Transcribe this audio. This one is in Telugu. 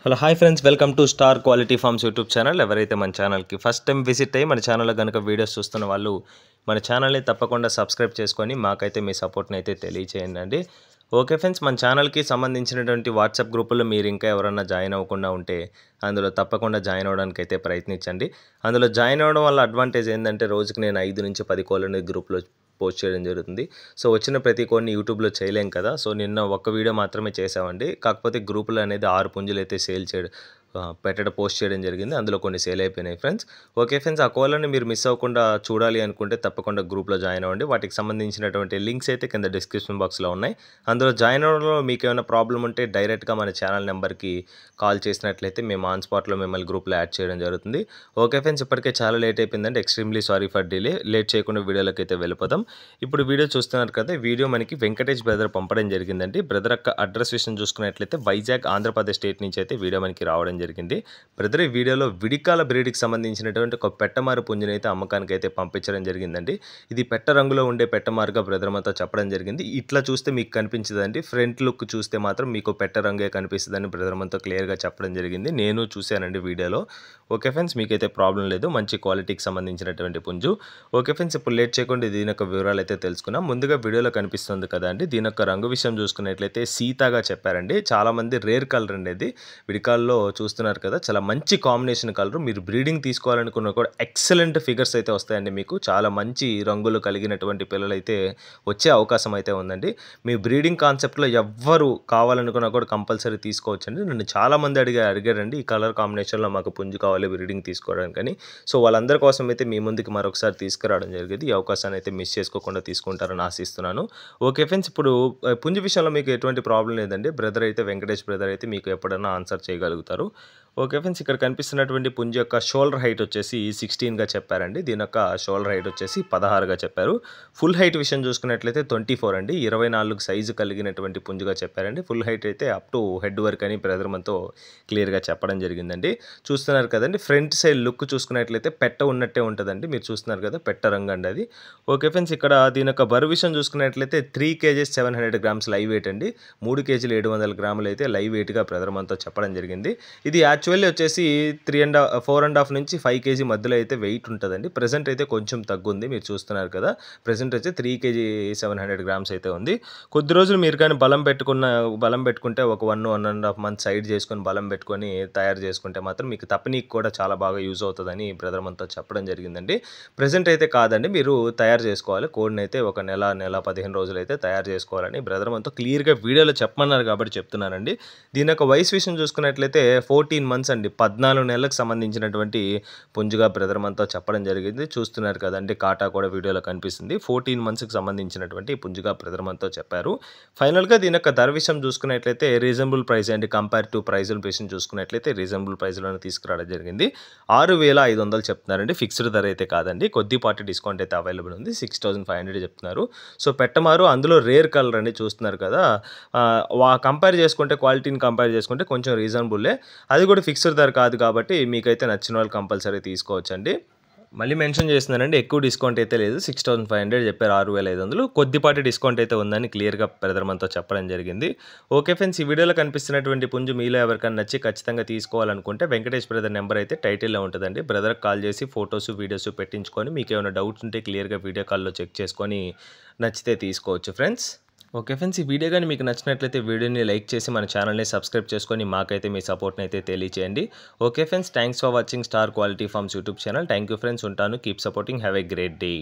Hello hi friends, welcome to star quality farms YouTube channel. ఎవరైతే మన ఛానల్కి ఫస్ట్ టైం విజిట్ అయ్యి మన ఛానల్లో కనుక వీడియోస్ చూస్తున్న వాళ్ళు మన ఛానల్ని తప్పకుండా సబ్స్క్రైబ్ చేసుకొని మాకైతే మీ సపోర్ట్ని అయితే తెలియచేయండి. ఓకే ఫ్రెండ్స్, మన ఛానల్కి సంబంధించినటువంటి వాట్సాప్ గ్రూపుల్లో మీరు ఇంకా ఎవరన్నా జాయిన్ అవ్వకుండా ఉంటే అందులో తప్పకుండా జాయిన్ అవ్వడానికి అయితే ప్రయత్నించండి. అందులో జాయిన్ అవ్వడం వల్ల అడ్వాంటేజ్ ఏంటంటే రోజుకి నేను 5 నుంచి 10 కోళ్ళని గ్రూప్లో పోస్ట్ చేయడం జరుగుతుంది. సో వచ్చిన ప్రతి కోడ్ని యూట్యూబ్లో చేయలేం కదా. సో నిన్న ఒక్క వీడియో మాత్రమే చేసామండి. కాకపోతే గ్రూపులో అనేది 6 పుంజులు అయితే పోస్ట్ చేయడం జరిగింది. అందులో కొన్ని సేల్ అయిపోయినాయి ఫ్రెండ్స్. ఓకే ఫ్రెండ్స్, ఆ కోళ్ళని మీరు మిస్ అవ్వకుండా చూడాలి అనుకుంటే తప్పకుండా గ్రూప్లో జాయిన్ అవ్వండి. వాటికి సంబంధించినటువంటి లింక్స్ అయితే కింద డిస్క్రిప్షన్ బాక్స్లో ఉన్నాయి. అందులో జాయిన్ అవ్వడంలో మీకు ఏమైనా ప్రాబ్లం ఉంటే డైరెక్ట్గా మన ఛానల్ నెంబర్కి కాల్ చేసినట్లయితే మేము ఆన్ స్పాట్లో మిమ్మల్ని గ్రూప్లో యాడ్ చేయడం జరుగుతుంది. ఓకే ఫ్రెండ్స్, ఇప్పటికే చాలా లేట్ అయిపోయిందంటే extremely sorry for delay. Late చేయకుండా వీడియోలోకి అయితే వెళ్ళిపోతాం. ఇప్పుడు వీడియో చూస్తున్నారు కదా, వీడియో మనకి వెంకటేష్ బ్రదర్ పంపడం జరిగిందండి. బ్రదర్ యొక్క అడ్రస్ విషయం చూసుకున్నట్లయితే వైజాగ్ ఆంధ్రప్రదేశ్ స్టేట్ నుంచి అయితే వీడియో మనకి రావడం జరిగింది. బ్రదర్ ఈ వీడియోలో విడికాల బ్రీడ్కి సంబంధించినటువంటి ఒక పెట్టమారు పుంజుని అయితే అమ్మకానికి అయితే పంపించడం జరిగిందండి. ఇది పెట్ట రంగులో ఉండే పెట్టమారుగా బ్రదర్ మాతో చెప్పడం జరిగింది. ఇట్లా చూస్తే మీకు కనిపించదండి, ఫ్రంట్ లుక్ చూస్తే మాత్రం మీకు పెట్ట రంగే కనిపిస్తుందని బ్రదర్ మాతో క్లియర్గా చెప్పడం జరిగింది. నేను చూశానండి వీడియోలో. ఓకే ఫ్రెండ్స్, మీకైతే ప్రాబ్లం లేదు, మంచి క్వాలిటీకి సంబంధించినటువంటి పుంజు. ఓకే ఫ్రెండ్స్, ఇప్పుడు లేట్ చేయకుండా దీని యొక్క వివరాలు అయితే తెలుసుకున్నాం. ముందుగా వీడియోలో కనిపిస్తుంది కదా అండి, దీని యొక్క రంగు విషయం చూసుకున్నట్లయితే సీతాగా చెప్పారండి. చాలామంది రేర్ కలర్ అనేది విడికాల్లో చూస్తున్నారు కదా, చాలా మంచి కాంబినేషన్ కలర్. మీరు బ్రీడింగ్ తీసుకోవాలనుకున్న కూడా ఎక్సలెంట్ ఫిగర్స్ అయితే వస్తాయండి. మీకు చాలా మంచి రంగులు కలిగినటువంటి పిల్లలు అయితే వచ్చే అవకాశం అయితే ఉందండి. మీ బ్రీడింగ్ కాన్సెప్ట్లో ఎవ్వరు కావాలనుకున్నా కూడా కంపల్సరీ తీసుకోవచ్చండి. నన్ను చాలామంది అడిగారండి ఈ కలర్ కాంబినేషన్లో మాకు పుంజు కావాలి బ్రీడింగ్ తీసుకోవడానికని. సో వాళ్ళందరి కోసం అయితే మీ ముందుకి మరొకసారి తీసుకురావడం జరిగింది. ఈ అవకాశాన్ని అయితే మిస్ చేసుకోకుండా తీసుకుంటారని ఆశిస్తున్నాను. ఓకే ఫ్రెండ్స్, ఇప్పుడు పుంజు విషయంలో మీకు ఎటువంటి ప్రాబ్లం లేదండి. బ్రదర్ అయితే వెంకటేష్ బ్రదర్ అయితే మీకు ఎప్పుడైనా ఆన్సర్ చేయగలుగుతారు. ఓకే ఫ్రెండ్స్, ఇక్కడ కనిపిస్తున్నటువంటి పుంజు యొక్క షోల్డర్ హైట్ వచ్చేసి 16గా చెప్పారండి. దీని యొక్క షోల్డర్ హైట్ వచ్చేసి 16గా చెప్పారు. ఫుల్ హైట్ విషయం చూసుకున్నట్లయితే 24 అండి. 24 సైజు కలిగినటువంటి పుంజుగా చెప్పారండి. ఫుల్ హైట్ అయితే అప్ టు హెడ్ వరకు అని బ్రదర్ మనతో క్లియర్గా చెప్పడం జరిగిందండి. చూస్తున్నారు కదండి, ఫ్రంట్ సైడ్ లుక్ చూసుకున్నట్లయితే పెట్ట ఉన్నట్టే ఉంటుందండి. మీరు చూస్తున్నారు కదా, పెట్ట రంగు అండి అది. ఓకే ఫ్రెండ్స్, ఇక్కడ దీని యొక్క బరువు విషయం చూసుకున్నట్లయితే 3 kgs 700 grams లైవ్ వెయిట్ అండి. 3 kg 700 గ్రాములు అయితే లైవ్ వెయిట్గా బ్రదర్ మనతో చెప్పడం జరిగింది. ఇది యాక్చువల్లీ వచ్చేసి 4.5 నుంచి 5 kg మధ్యలో అయితే వెయిట్ ఉంటుందండి. ప్రెసెంట్ అయితే కొంచెం తగ్గుంది, మీరు చూస్తున్నారు కదా. ప్రెసెంట్ వచ్చి 3 kg 700 grams అయితే ఉంది. కొద్ది రోజులు మీరు కానీ బలం పెట్టుకుంటే ఒక 1.5 months సైడ్ చేసుకొని బలం పెట్టుకొని తయారు చేసుకుంటే మాత్రం మీకు తప్పనీకి కూడా చాలా బాగా యూజ్ అవుతుందని బ్రదర్ మనతో చెప్పడం జరిగిందండి. ప్రెసెంట్ అయితే కాదండి, మీరు తయారు చేసుకోవాలి. కోడ్ని అయితే ఒక నెల 15 రోజులు అయితే తయారు చేసుకోవాలని బ్రదర్ మనతో క్లియర్గా వీడియోలో చెప్పమన్నారు కాబట్టి చెప్తున్నానండి. దీని యొక్క వయసు విషయం చూసుకున్నట్లయితే 14 months అండి. 14 నెలలకు సంబంధించినటువంటి పుంజుగా బ్రదర్ మనతో చెప్పడం జరిగింది. చూస్తున్నారు కదండి, కాటా కూడా వీడియోలో కనిపిస్తుంది. 14 monthsకి సంబంధించినటువంటి పుంజుగా బ్రదర్ మనతో చెప్పారు. ఫైనల్గా దీని యొక్క ధర విషయం చూసుకున్నట్లయితే రీజనబుల్ ప్రైస్ అండి. కంపేర్ టు ప్రైజుల విషయం చూసుకున్నట్లయితే రీజనబుల్ ప్రైస్లోనే తీసుకురావడం జరిగింది. 6,500 చెప్తున్నారండి. ఫిక్స్డ్ ధర అయితే కాదండి, కొద్దిపాటి డిస్కౌంట్ అయితే అవైలబుల్ ఉంది. 6,500 చెప్తున్నారు. సో పెట్టమారు అందులో రేర్ కలర్ అండి, చూస్తున్నారు కదా. క్వాలిటీని కంపేర్ చేసుకుంటే కొంచెం రీజనబుల్లే. అది కూడా ఫిక్స్డ్ ధర కాదు కాబట్టి మీకైతే నచ్చిన వాళ్ళు కంపల్సరీ తీసుకోవచ్చండి. మళ్ళీ మెన్షన్ చేస్తున్నానండి, ఎక్కువ డిస్కౌంట్ అయితే లేదు. 6,500 చెప్పారు, 6,500. కొద్దిపాటి డిస్కౌంట్ అయితే ఉందని క్లియర్గా బ్రదర్ మనతో చెప్పడం జరిగింది. ఓకే ఫ్రెండ్స్, ఈ వీడియోలో కనిపిస్తున్నటువంటి పుంజు మీలో ఎవరికైనా నచ్చి ఖచ్చితంగా తీసుకోవాలనుకుంటే వెంకటేష్ బ్రదర్ నెంబర్ అయితే టైటిల్లో ఉంటుందండి. బ్రదర్కి కాల్ చేసి ఫొటోస్ వీడియోస్ పెట్టించుకొని మీకు ఏమైనా డౌట్స్ ఉంటే క్లియర్గా వీడియో కాల్లో చెక్ చేసుకొని నచ్చితే తీసుకోవచ్చు ఫ్రెండ్స్. ఓకే ఫ్రెండ్స్, ఈ వీడియో కానీ మీకు నచ్చినట్లయితే వీడియోని లైక్ చేసి మన ఛానల్ని సబ్స్క్రైబ్ చేసుకొని మాకైతే మీ సపోర్ట్ని అయితే తెలియచేయండి. Okay friends, thanks for watching star quality farms YouTube channel. Thank you friends, ఉంటాను. Keep supporting. Have a great day.